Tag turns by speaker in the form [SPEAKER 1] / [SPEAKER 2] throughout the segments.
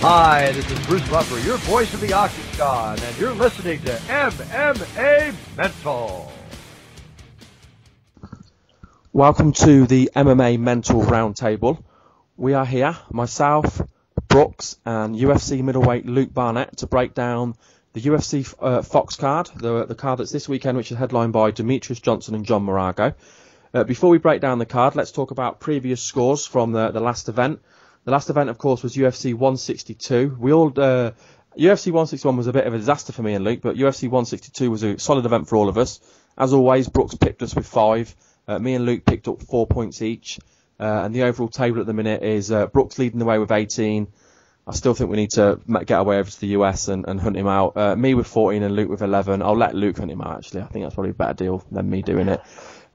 [SPEAKER 1] Hi, this is Bruce Buffer, your voice of the Octagon, and you're listening to MMA Mental.
[SPEAKER 2] Welcome to the MMA Mental Roundtable. We are here, myself, Brooks, and UFC Middleweight Luke Barnatt, to break down the UFC Fox card, the card that's this weekend, which is headlined by Demetrious Johnson and John Moraga. Before we break down the card, let's talk about previous scores from the last event. The last event, of course, was UFC 162. UFC 161 was a bit of a disaster for me and Luke, but UFC 162 was a solid event for all of us. As always, Brooks picked us with 5. Me and Luke picked up 4 points each. And the overall table at the minute is Brooks leading the way with 18. I still think we need to get our way over to the US and hunt him out. Me with 14 and Luke with 11. I'll let Luke hunt him out, actually. I think that's probably a better deal than me doing it.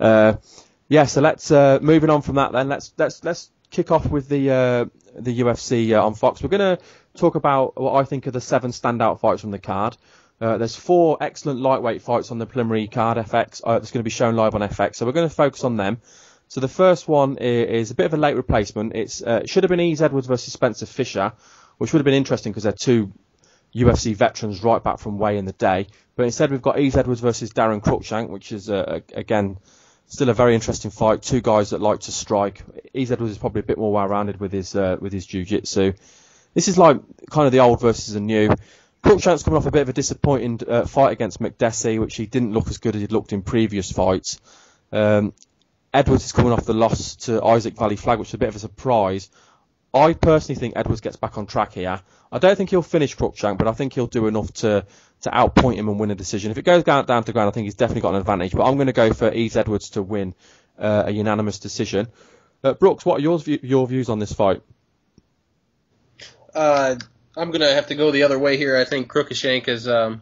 [SPEAKER 2] So let's moving on from that then. Let's kick off with the UFC on Fox. We're going to talk about what I think are the 7 standout fights from the card. There's 4 excellent lightweight fights on the preliminary card, FX. That's going to be shown live on FX. So we're going to focus on them. So the first one is a bit of a late replacement. It should have been Yves Edwards versus Spencer Fisher, which would have been interesting because they're 2 UFC veterans right back from way in the day. But instead we've got Yves Edwards versus Daron Cruickshank, which is, again, still a very interesting fight. 2 guys that like to strike. Yves Edwards is probably a bit more well-rounded with his jiu-jitsu. This is like kind of the old versus the new. Cruickshank's coming off a bit of a disappointing fight against McDessie, which he didn't look as good as he'd looked in previous fights. Edwards is coming off the loss to Isaac Valley Flag, which is a bit of a surprise. I personally think Edwards gets back on track here. I don't think he'll finish Cruickshank, but I think he'll do enough to outpoint him and win a decision. If it goes down to the ground, I think he's definitely got an advantage. But I'm going to go for Yves Edwards to win a unanimous decision. Brooks, what are your views on this fight?
[SPEAKER 3] I'm going to have to go the other way here. I think Cruickshank is, I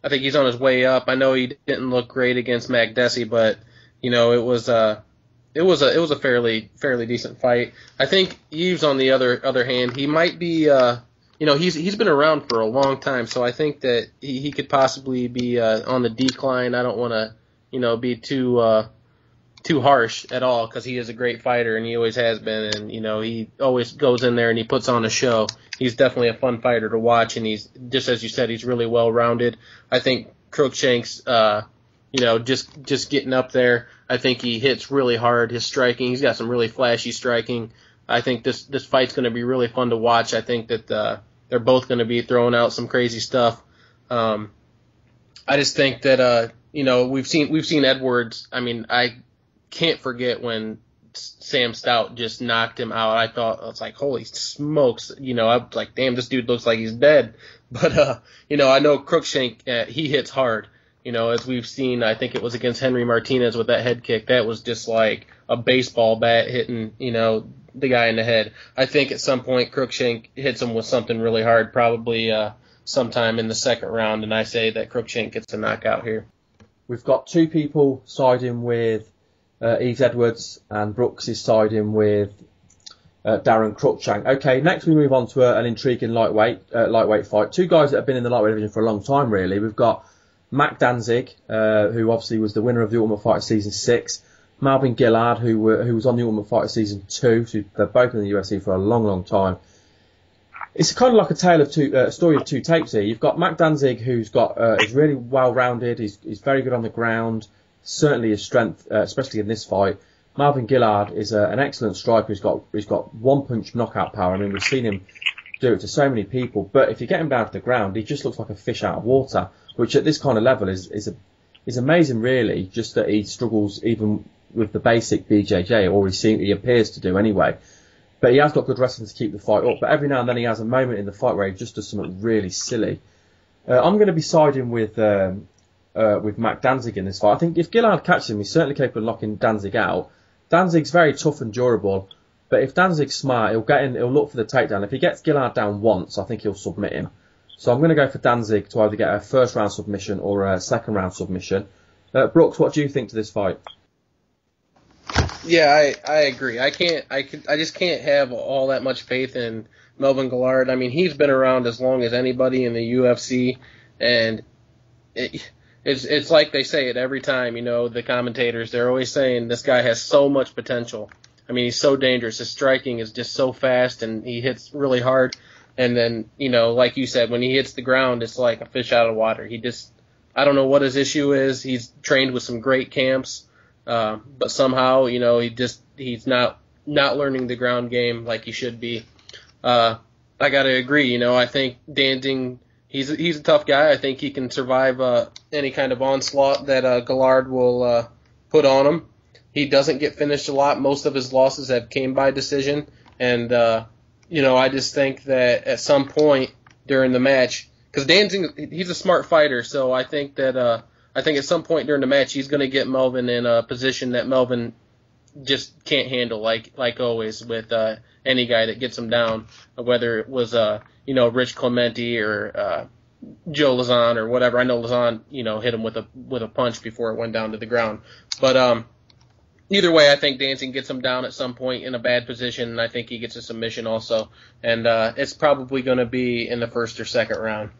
[SPEAKER 3] think he's on his way up. I know he didn't look great against McDessie, but it was a fairly decent fight. I think Yves, on the other hand, he might be, he's been around for a long time, so I think that he could possibly be on the decline. I don't want to, be too harsh at all, because he is a great fighter and he always has been, and he always goes in there and he puts on a show. He's definitely a fun fighter to watch, and he's, just as you said, he's really well rounded. I think Cruickshank's just getting up there. I think he hits really hard. His striking, he's got some really flashy striking. I think this fight's going to be really fun to watch. I think that they're both going to be throwing out some crazy stuff. I just think that we've seen Edwards. I mean, I can't forget when Sam Stout just knocked him out. I was like, holy smokes. I was like, damn, this dude looks like he's dead. But I know Cruickshank, he hits hard. As we've seen, I think it was against Henry Martinez with that head kick. That was just like a baseball bat hitting, the guy in the head. I think at some point Cruickshank hits him with something really hard, probably sometime in the second round, and I say that Cruickshank gets a knockout here.
[SPEAKER 2] We've got 2 people siding with Yves Edwards, and Brooks is siding with Daron Cruickshank. Okay, next we move on to an intriguing lightweight fight. 2 guys that have been in the lightweight division for a long time, really. We've got Danzig, who obviously was the winner of the Ultimate Fighter Season 6. Melvin Guillard, who was on the Ultimate Fighter Season 2. So they're both in the UFC for a long, long time. It's kind of like a tale of story of 2 tapes here. You've got Danzig, who's is really well-rounded. He's very good on the ground. Certainly his strength, especially in this fight. Melvin Guillard is an excellent striker. He's got one-punch knockout power. I mean, we've seen him do it to so many people. But if you get him down to the ground, he just looks like a fish out of water, which at this kind of level is amazing, really. Just that he struggles even with the basic BJJ, or he appears to do anyway. But he has got good wrestling to keep the fight up. But every now and then he has a moment in the fight where he just does something really silly. I'm going to be siding with Danzig in this fight. I think if Guillard catches him, he's certainly capable of knocking Danzig out. Danzig's very tough and durable, but if Danzig's smart, he'll look for the takedown. If he gets Guillard down once, I think he'll submit him. So I'm going to go for Danzig to either get a first round submission or a second round submission. Brooks, what do you think to this fight?
[SPEAKER 3] Yeah, I agree. I just can't have all that much faith in Melvin Guillard. I mean, he's been around as long as anybody in the UFC, and it's like they say it every time. The commentators, they're always saying this guy has so much potential. I mean, he's so dangerous. His striking is just so fast, and he hits really hard. And then, like you said, when he hits the ground, it's like a fish out of water. I don't know what his issue is. He's trained with some great camps, but somehow, he's not learning the ground game like he should be. I got to agree. I think Danzig, he's a tough guy. I think he can survive any kind of onslaught that Guillard will put on him. He doesn't get finished a lot. Most of his losses have came by decision, and I just think that at some point during the match, because Danzig, he's a smart fighter, so I think that at some point during the match he's going to get Melvin in a position that Melvin just can't handle, like always with any guy that gets him down, whether it was Rich Clemente or Joe Lazan or whatever. I know Lazan hit him with a punch before it went down to the ground, but either way, I think Danzig gets him down at some point in a bad position, and I think he gets a submission also. And it's probably going to be in the first or second round.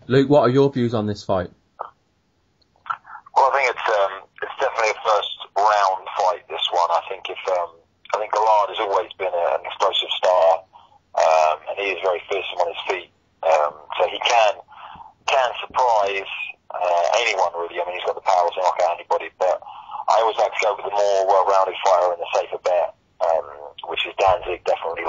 [SPEAKER 2] Luke, what are your views on this fight?
[SPEAKER 4] Well, I think it's definitely a first round fight, this one. I think Guillard has always been an explosive star, and he is very fearsome on his feet. So he can surprise anyone, really. I mean, he's got the power to knock out anybody, but I always like to go with the more well-rounded fighter and the safer bet, which is Danzig. Definitely,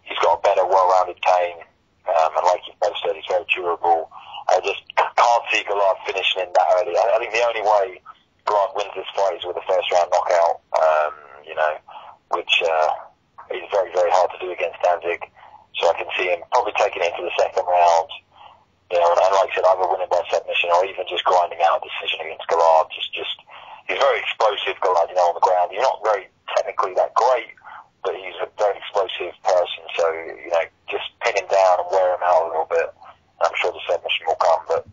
[SPEAKER 4] he's got a better, well-rounded game, and like you both said, he's very durable. I just can't see Guillard finishing in that early. I think the only way Guillard wins this fight is with a first-round knockout, which is very, very hard to do against Danzig. So I can see him probably taking it into the second round. And like I said, either winning by submission or even just grinding out a decision against Guillard. He's very explosive, Guillard, on the ground. He's not very technically that great, but he's a very explosive person. So, just pin him down and wear him out a little bit. I'm sure the submission will come, but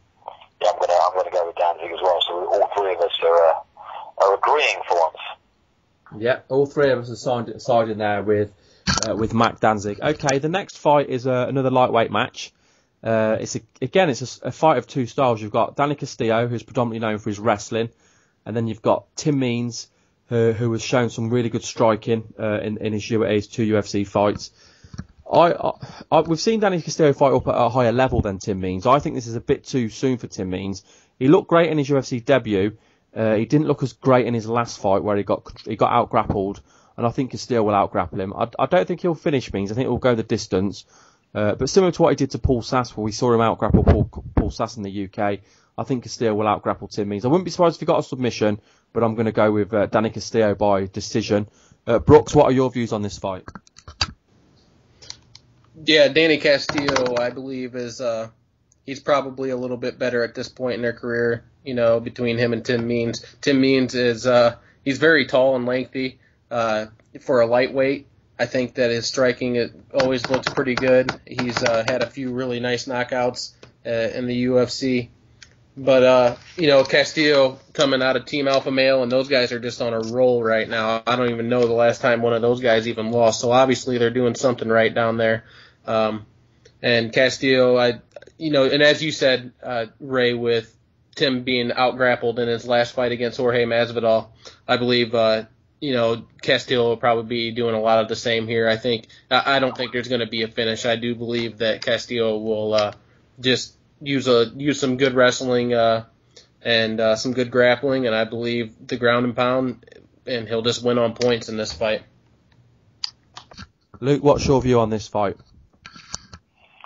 [SPEAKER 4] yeah, I'm gonna go with Danzig as well. So all three of us are agreeing for once.
[SPEAKER 2] Yeah, all three of us are siding there with Mac Danzig. Okay, the next fight is another lightweight match. It's a fight of two styles. You've got Danny Castillo, who's predominantly known for his wrestling, and then you've got Tim Means, who has shown some really good striking in his two UFC fights. We've seen Danny Castillo fight up at a higher level than Tim Means. I think this is a bit too soon for Tim Means. He looked great in his UFC debut. He didn't look as great in his last fight where he got out grappled, and I think Castillo will out grapple him. I don't think he'll finish Means. I think he'll go the distance. But similar to what he did to Paul Sass, where we saw him out grapple Paul Sass in the UK, I think Castillo will out grapple Tim Means. I wouldn't be surprised if he got a submission, but I'm going to go with Danny Castillo by decision. Brooks, what are your views on this fight?
[SPEAKER 3] Yeah, Danny Castillo, I believe, is he's probably a little bit better at this point in their career, between him and Tim Means. Tim Means is he's very tall and lengthy for a lightweight. I think that his striking always looks pretty good. He's had a few really nice knockouts in the UFC. But, Castillo coming out of Team Alpha Male, and those guys are just on a roll right now. I don't even know the last time one of those guys even lost. So obviously they're doing something right down there. And Castillo, and as you said, Ray, with Tim being out-grappled in his last fight against Jorge Masvidal, I believe, Castillo will probably be doing a lot of the same here. I don't think there's going to be a finish. I do believe that Castillo will just use some good wrestling and some good grappling, and I believe the ground and pound, and he'll just win on points in this fight.
[SPEAKER 2] Luke, what's your view on this fight?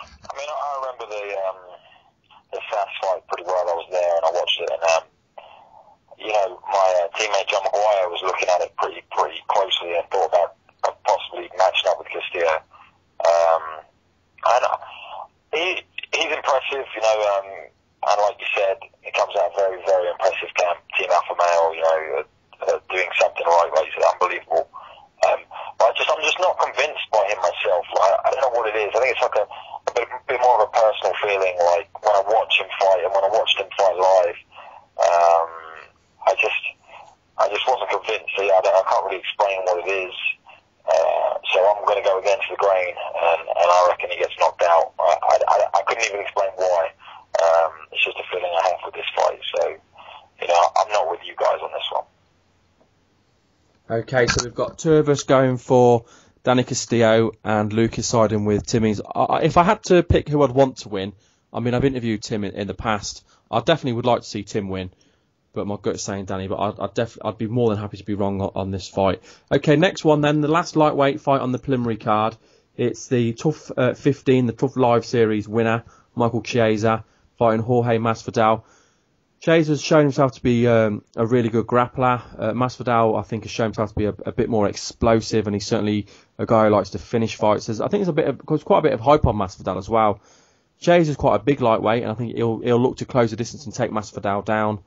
[SPEAKER 4] I mean, I remember the Sass fight pretty well. I was there and I watched it, and my teammate John McGuire was looking at it pretty closely and thought about possibly matching up with Castillo. He's impressive, and like you said, he comes out of a very, very impressive camp, Team Alpha Male, doing something right, like you said, unbelievable. But I'm just not convinced by him myself. I don't know what it is. I think it's like a bit more of a personal feeling, like when I watch him fight and when I watched him fight live, I just wasn't convinced. So I can't really explain what it is. So I'm going to go against the grain, and I reckon he gets knocked out. I couldn't even explain why. It's just a feeling I have with this fight. So, I'm not with you guys on this one.
[SPEAKER 2] Okay, so we've got two of us going for Danny Castillo and Luke is siding with Timmy's. If I had to pick who I'd want to win, I mean, I've interviewed Tim in the past. I definitely would like to see Tim win, but my gut's saying Danny. But I'd be more than happy to be wrong on this fight. Okay, next one then, the last lightweight fight on the preliminary card. It's the Tough 15, the Tough Live Series winner, Michael Chiesa, fighting Jorge Masvidal. Chiesa's shown himself to be a really good grappler. Masvidal, I think, has shown himself to be a bit more explosive, and he's certainly a guy who likes to finish fights. I think there's quite a bit of hype on Masvidal as well. Chiesa's quite a big lightweight, and I think he'll look to close the distance and take Masvidal down.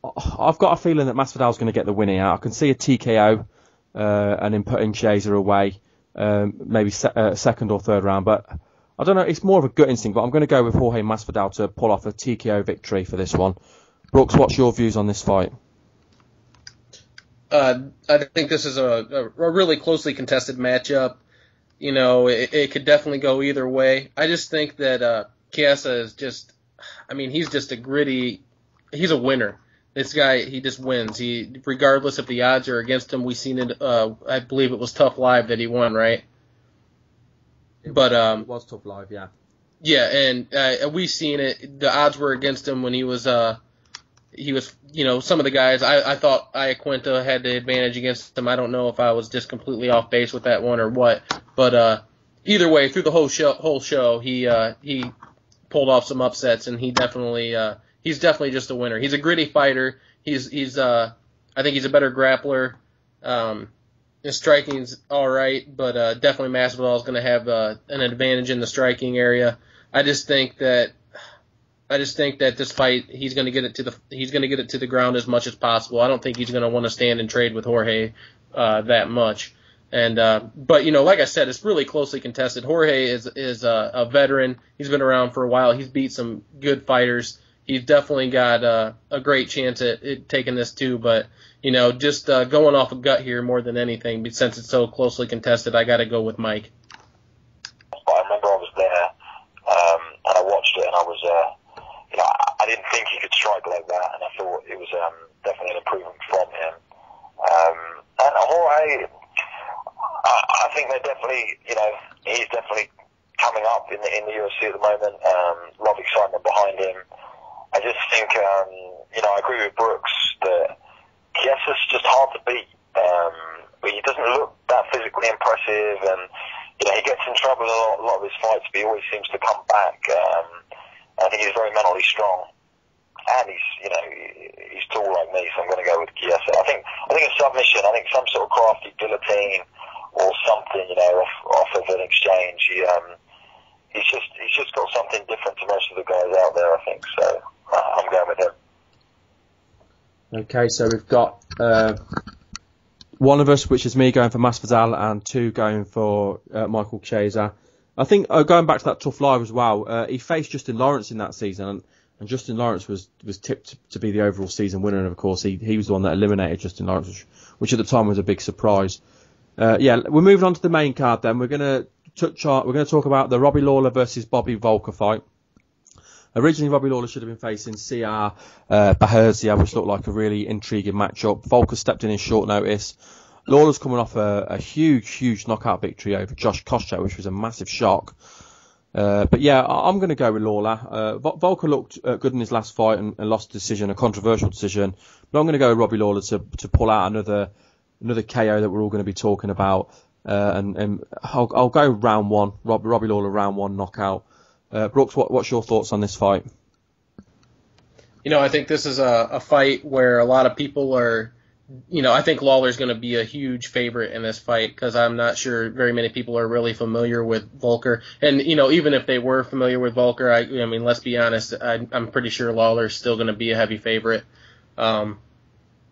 [SPEAKER 2] I've got a feeling that Masvidal's going to get the winning out. I can see a TKO and him putting Chiesa away, maybe second or third round, but I don't know, it's more of a gut instinct, but I'm going to go with Jorge Masvidal to pull off a TKO victory for this one. Brooks, what's your views on this fight?
[SPEAKER 3] I think this is a really closely contested matchup. You know, it could definitely go either way. I just think that Chiesa is just, I mean, he's just he's a winner. This guy, he just wins. Regardless if the odds are against him, we've seen it, I believe it was Tough Live that he won, right? It
[SPEAKER 2] was Tough Live, yeah.
[SPEAKER 3] Yeah, and we've seen it. The odds were against him when he was, you know, some of the guys. I thought Iaquinta had the advantage against him. I don't know if I was just completely off base with that one or what, but either way, through the whole show, he pulled off some upsets, and he's definitely just a winner. He's a gritty fighter. I think he's a better grappler. His striking's all right, but definitely Masvidal is going to have an advantage in the striking area. I just think that this fight he's going to get it to the ground as much as possible. I don't think he's going to want to stand and trade with Jorge that much. And but you know, like I said, it's really closely contested. Jorge is a veteran. He's been around for a while. He's beat some good fighters. He's definitely got a great chance at taking this too, but you know, just going off of gut here more than anything, but since it's so closely contested, I got to go with Mike.
[SPEAKER 4] I remember I was there, and I watched it, and I was, you know, I didn't think he could strike like that, and I thought it was definitely an improvement from him. And Jorge, I think they're definitely, you know, he's definitely coming up in the UFC at the moment. A lot of excitement behind him. I just think, you know, I agree with Brooks that Chiesa's just hard to beat. But he doesn't look that physically impressive, and you know, he gets in trouble in a lot of his fights, but he always seems to come back. I think he's very mentally strong, and he's tall like me, so I'm going to go with Chiesa. I think a submission. I think some sort of crafty guillotine or something, you know, off of an exchange. He's just got something different to most of the guys out there, I think. So I'm going with him.
[SPEAKER 2] Okay, so we've got one of us, which is me, going for Masvidal, and two going for Michael Chiesa. I think going back to that Tough Live as well, he faced Justin Lawrence in that season, and Justin Lawrence was tipped to be the overall season winner, and of course he was the one that eliminated Justin Lawrence, which at the time was a big surprise. Yeah, we're moving on to the main card then. We're going to talk about the Robbie Lawler versus Bobby Voelker fight. Originally, Robbie Lawler should have been facing CR Baherzia, which looked like a really intriguing matchup. Voelker stepped in short notice. Lawler's coming off a huge knockout victory over Josh Koscheck, which was a massive shock. But yeah, I'm going to go with Lawler. Voelker looked good in his last fight and lost a decision, a controversial decision. But I'm going to go with Robbie Lawler to pull out another KO that we're all going to be talking about. And I'll go round one. Robbie Lawler round one knockout. Brooks, what's your thoughts on this fight?
[SPEAKER 3] You know, I think this is a fight where a lot of people are, you know, I think Lawler's going to be a huge favorite in this fight because I'm not sure very many people are really familiar with Voelker. And, you know, even if they were familiar with Voelker, I mean, let's be honest, I'm pretty sure Lawler's still going to be a heavy favorite. You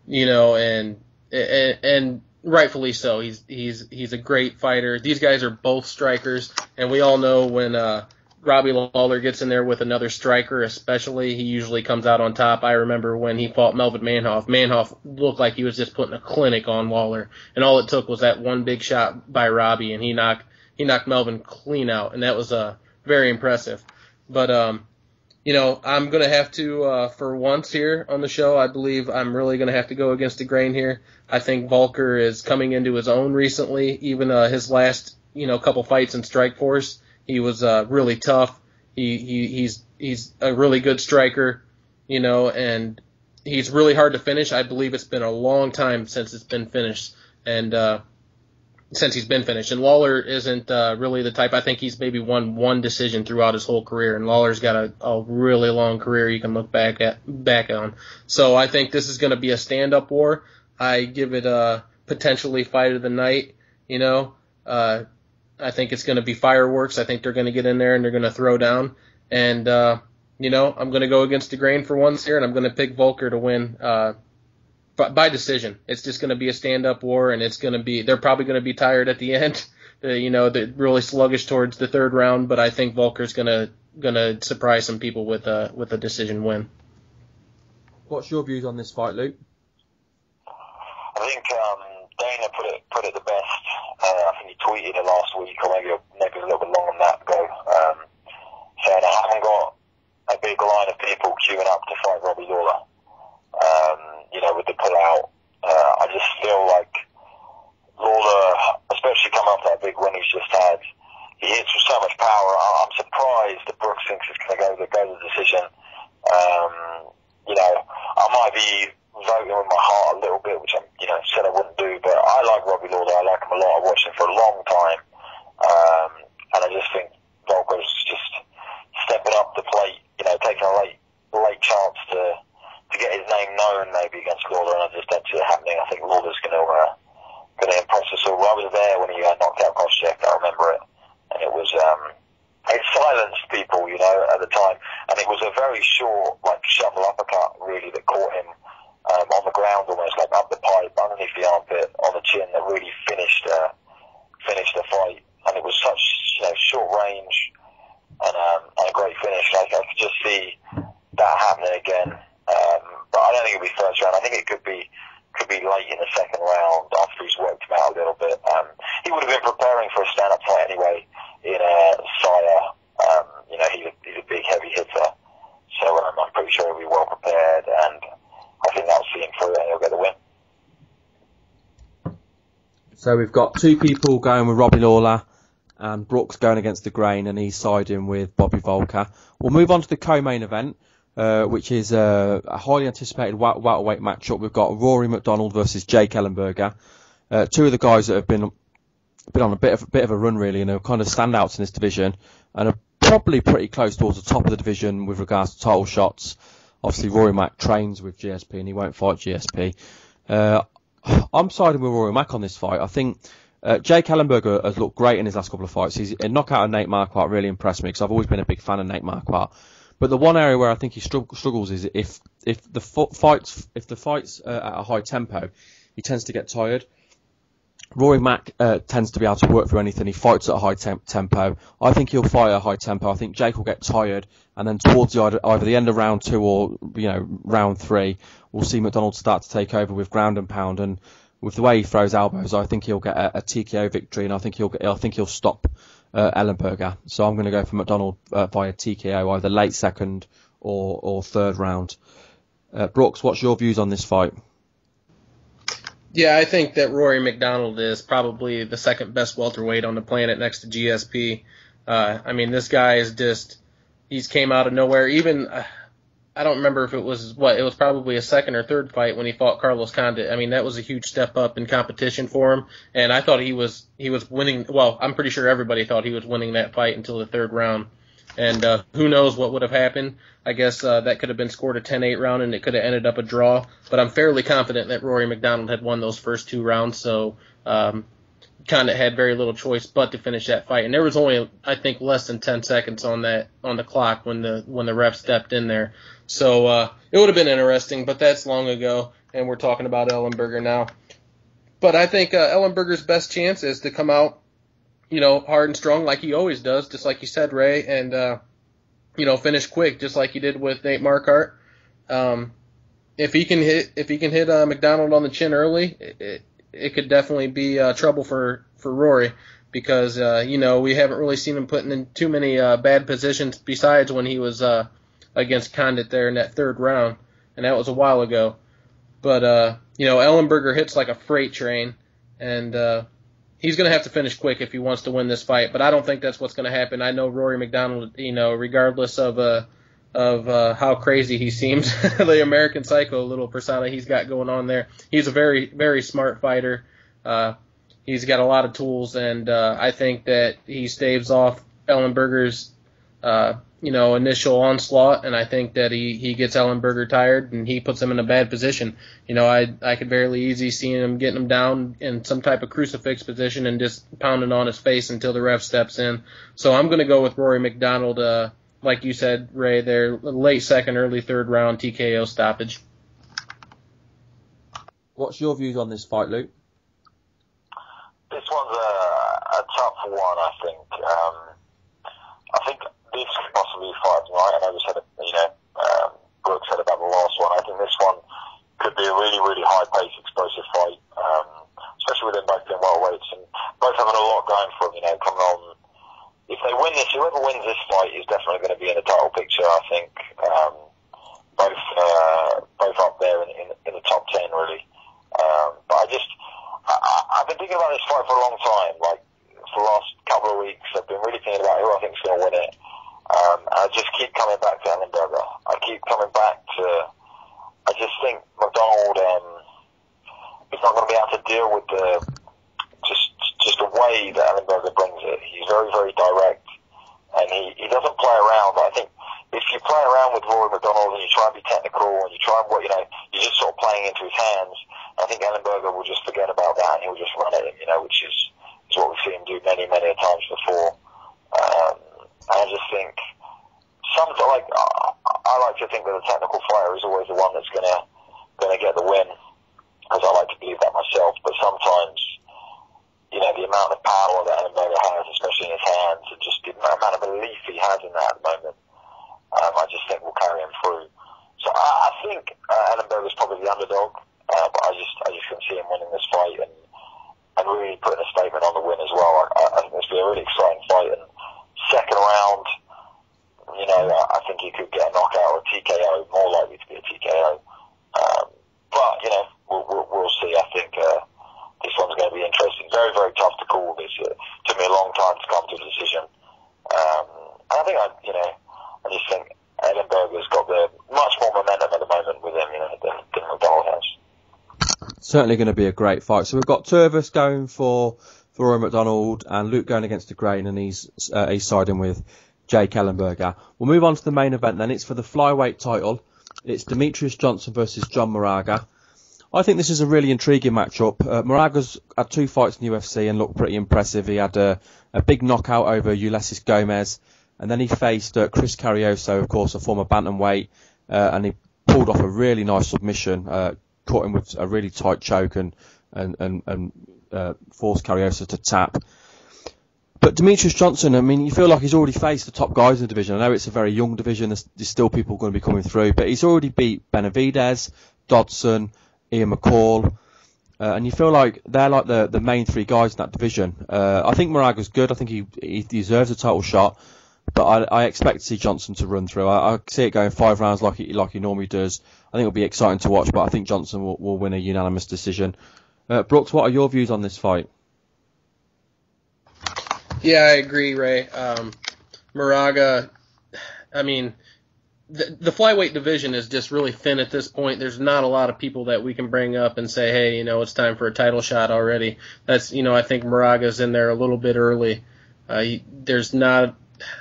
[SPEAKER 3] know, and rightfully so. He's a great fighter. These guys are both strikers, and we all know when Robbie Lawler gets in there with another striker, especially, he usually comes out on top. I remember when he fought Melvin Manhoff. Manhoff looked like he was just putting a clinic on Lawler, and all it took was that one big shot by Robbie, and he knocked Melvin clean out, and that was very impressive. But I'm going to have to, for once here on the show, I believe I'm really going to have to go against the grain here. I think Voelker is coming into his own recently. Even his last, couple fights in Strikeforce, he was really tough. He's a really good striker, and he's really hard to finish. I believe it's been a long time since it's been finished, and since he's been finished. And Lawler isn't really the type. I think he's maybe won one decision throughout his whole career, and Lawler's got a really long career you can look back on. So I think this is going to be a stand-up war. I give it a potentially fight of the night. I think it's going to be fireworks. I think they're going to get in there and they're going to throw down. And I'm going to go against the grain for once here, and I'm going to pick Voelker to win by decision. It's just going to be a stand-up war, and they're probably going to be tired at the end. They're really sluggish towards the third round, but I think Voelker's going to surprise some people with a decision win.
[SPEAKER 2] What's your views on this fight, Luke?
[SPEAKER 4] I think Dana put it the best. I think he tweeted it last week, or maybe a little bit longer than that ago, saying I haven't got a big line of people queuing up to fight Robbie Lawler. With the pull-out, I just feel like Lawler, especially coming off that big win he's just had, he hits with so much power. I'm surprised that Brooks thinks it's going to go the decision. I might be voting with my heart a little bit, which I said I wouldn't do, but I like Robbie Lawler. I like him a lot. I've watched him for a long time, and I just think Voelker's just stepping up the plate, taking a late chance to get his name known maybe against Lawler, and I just don't see it happening. I think Lawler's going to impress us all. I was there when he knocked out Cruickshank. I remember it, and it was it silenced people, at the time, and it was a very short shovel uppercut really that caught him on the ground, almost like up the pipe, underneath the armpit, on the chin, that really finished the fight. And it was such short range and a great finish. I could just see that happening again. But I don't think it'll be first round. I think it could be late in the second round after he's worked him out a little bit. He would have been preparing for a stand-up fight anyway in Sire. He's a big, heavy hitter. So I'm pretty sure he'll be well prepared, and I think that'll see him through and he'll get the win.
[SPEAKER 2] So we've got two people going with Robbie Lawler and Brooks going against the grain, and he's siding with Bobby Voelker. We'll move on to the co-main event, which is a highly anticipated welterweight matchup. We've got Rory MacDonald versus Jake Ellenberger, two of the guys that have been on a bit of a run really, and are kind of standouts in this division, and are probably pretty close towards the top of the division with regards to title shots. Obviously, Rory Mac trains with GSP, and he won't fight GSP. I'm siding with Rory Mac on this fight. I think Jake Ellenberger has looked great in his last couple of fights. His knockout of Nate Marquardt really impressed me, because I've always been a big fan of Nate Marquardt. But the one area where I think he struggles is if the fights at a high tempo, he tends to get tired. Rory Mac tends to be able to work through anything. He fights at a high tempo. I think he'll fight at a high tempo. I think Jake will get tired, and then towards either the end of round 2 or round 3, we'll see MacDonald start to take over with ground and pound. And with the way he throws elbows, I think he'll get a TKO victory, and I think he'll stop Ellenberger. So I'm going to go for MacDonald via TKO, either late second or third round. Brooks, what's your views on this fight?
[SPEAKER 3] Yeah, I think that Rory MacDonald is probably the second best welterweight on the planet next to GSP. This guy is he's came out of nowhere. Even, I don't remember if it was probably a second or third fight when he fought Carlos Condit. That was a huge step up in competition for him, and I thought he was winning. Well, I'm pretty sure everybody thought he was winning that fight until the third round. And who knows what would have happened. I guess that could have been scored a 10-8 round, and it could have ended up a draw. But I'm fairly confident that Rory MacDonald had won those first 2 rounds, so kind of had very little choice but to finish that fight. And there was only, I think, less than 10 seconds on the clock when the ref stepped in there. So it would have been interesting, but that's long ago, and we're talking about Ellenberger now. But I think Ellenberger's best chance is to come out, hard and strong like he always does, just like you said, Ray, and finish quick, just like he did with Nate Marquardt. If he can hit MacDonald on the chin early, it could definitely be trouble for Rory, because we haven't really seen him putting in too many bad positions besides when he was against Condit there in that third round, and that was a while ago. But, Ellenberger hits like a freight train, and he's going to have to finish quick if he wants to win this fight. But I don't think that's what's going to happen. I know Rory MacDonald, regardless of how crazy he seems, the American Psycho little persona he's got going on there, he's a very, very smart fighter. He's got a lot of tools, and I think that he staves off Ellenberger's initial onslaught, and I think that he gets Ellenberger tired and he puts him in a bad position. I could very easily see him getting him down in some type of crucifix position and just pounding on his face until the ref steps in. So I'm going to go with Rory MacDonald, like you said, Ray, their late second, early third round TKO stoppage.
[SPEAKER 2] What's your views on this fight, Luke?
[SPEAKER 4] This one's a tough one, I think. I think this could possibly be fight tonight. I know we said, Brooks said about the last one. I think this one could be a really, really high-paced, explosive fight, especially with them both being welterweights and both having a lot going for them, coming on. If they win this, whoever wins this fight is definitely going to be in the title picture, I think. Both up there in the top 10, really. But I've been thinking about this fight for a long time. Like, for the last couple of weeks, I've been really thinking about who I think is going to win it. And I just keep coming back to Ellenberger. I keep coming back to, I just think MacDonald is not going to be able to deal with just the way that Ellenberger brings it. He's very, very direct, and he doesn't play around. I think if you play around with Rory MacDonald and you try and be technical and you try and, you're just sort of playing into his hands, I think Ellenberger will just forget about that and he'll just run at him, which is what we've seen him do many, many times before. I just think I like to think that a technical fighter is always the one that's gonna get the win, because I like to believe that myself. But sometimes, the amount of power that Ellenberger has, especially in his hands, and just the amount of belief he has in that at the moment, I just think will carry him through. So I think Ellenberger's probably the underdog, but I just can see him winning this fight and really putting a statement on the win as well. I think this will be a really exciting fight. And second round, I think he could get a knockout or a TKO, more likely to be a TKO. But we'll see. I think this one's going to be interesting. Very, very tough to call this. It took me a long time to come to a decision. And I think I just think Ellenberger's got much more momentum at the moment with him, than MacDonald has.
[SPEAKER 2] Certainly going to be a great fight. So we've got two of us going for Rory MacDonald and Luke going against the grain, and he's siding with Jake Ellenberger. We'll move on to the main event then. It's for the flyweight title. It's Demetrious Johnson versus John Moraga. I think this is a really intriguing matchup. Moraga's had two fights in the UFC and looked pretty impressive. He had a big knockout over Ulysses Gomez, and then he faced Chris Carrioso, of course, a former bantamweight, and he pulled off a really nice submission, caught him with a really tight choke and forced Carrioso to tap. But Demetrious Johnson, you feel like he's already faced the top guys in the division. I know it's a very young division, there's still people going to be coming through, but he's already beat Benavidez, Dodson, Ian McCall, and you feel like they're like the main three guys in that division. I think Moraga's good. I think he deserves a title shot, but I expect to see Johnson to run through. I see it going 5 rounds like he normally does. I think it'll be exciting to watch, but I think Johnson will win a unanimous decision. Brooks, what are your views on this fight?
[SPEAKER 3] Yeah, I agree, Ray. Moraga, the flyweight division is just really thin at this point. There's not a lot of people that we can bring up and say, hey, it's time for a title shot already. That's, I think Moraga's in there a little bit early. There's not,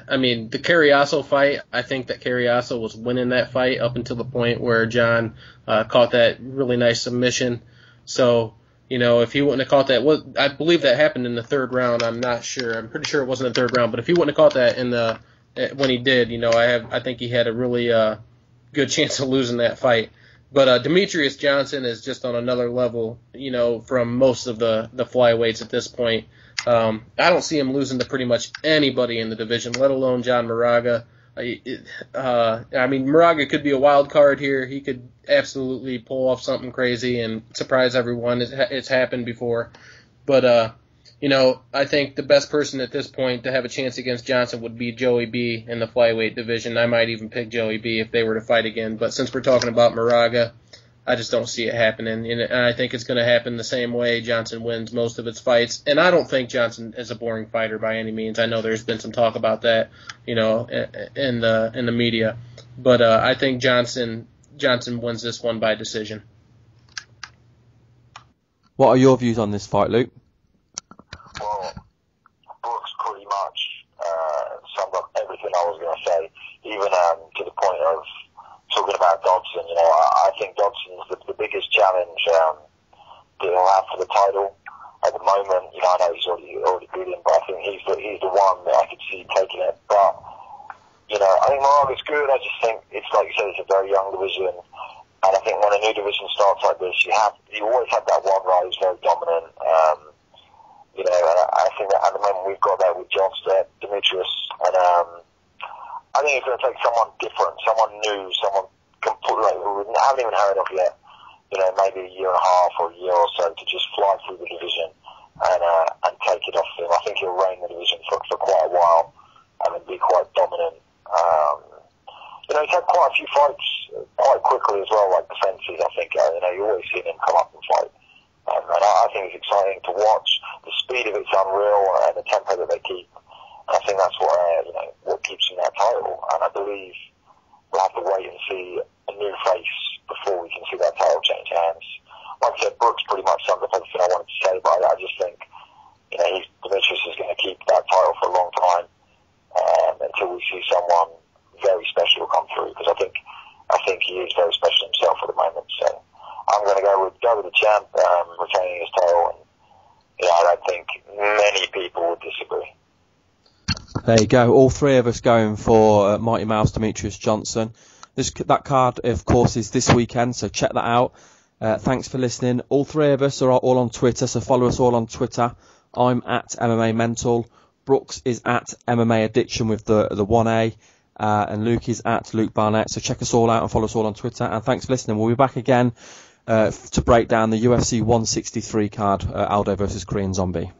[SPEAKER 3] the Carrioso fight, I think that Carrioso was winning that fight up until the point where John caught that really nice submission. So, if he wouldn't have caught that, I believe that happened in the third round. I'm not sure. I'm pretty sure it wasn't the third round. But if he wouldn't have caught that when he did, I think he had a really good chance of losing that fight. But Demetrious Johnson is just on another level, from most of the flyweights at this point. I don't see him losing to pretty much anybody in the division, let alone John Moraga. Moraga could be a wild card here. He could absolutely pull off something crazy and surprise everyone. It's happened before. But I think the best person at this point to have a chance against Johnson would be Joey B in the flyweight division. I might even pick Joey B if they were to fight again. But since we're talking about Moraga, I just don't see it happening. And I think it's going to happen the same way. Johnson wins most of its fights. And I don't think Johnson is a boring fighter by any means. I know there's been some talk about that, in the media. But I think Johnson wins this one by decision.
[SPEAKER 2] What are your views on this fight, Luke?
[SPEAKER 4] Well, Brooks pretty much summed up everything I was going to say, even to the point of talking about Dodson. I think Dodson's the biggest challenge that he'll have for the title at the moment. I know he's already beat him, but I think he's the one that I could see taking it. But I think Moraga's good. I just think it's like you said, it's a very young division. And I think when a new division starts like this, you always have that one guy who's very dominant. And I think that at the moment we've got that with Johnston, Demetrious, and I think it's going to take someone different, someone new, someone completely who we haven't even heard of yet. Maybe a year and a half or a year or so to just fly through the division and take it off him. I think he'll reign the division for quite a while and be quite dominant. He's had quite a few fights quite quickly as well, like defences. I think you always see him come up and fight, and I think it's exciting to watch. The speed of it's unreal, and the tempo that they keep. And I think that's what keeps him that title. And I believe we'll have to wait and see a new face before we can see that title change hands. Like I said, Brooks pretty much summed up everything I wanted to say, but I just think Demetrious is going to keep that title for a long time until we see someone very special come through, because I think he is very special himself at the moment. So I'm going to go with the champ retaining his title, and I don't think many people would disagree.
[SPEAKER 2] There you go. All three of us going for Mighty Mouse Demetrious Johnson. That card, of course, is this weekend, so check that out. Thanks for listening. All three of us are all on Twitter, so follow us all on Twitter. I'm at MMA Mental. Brooks is at MMA Addiction with the 1A. And Luke is at Luke Barnatt. So check us all out and follow us all on Twitter. And thanks for listening. We'll be back again to break down the UFC 163 card, Aldo versus Korean Zombie.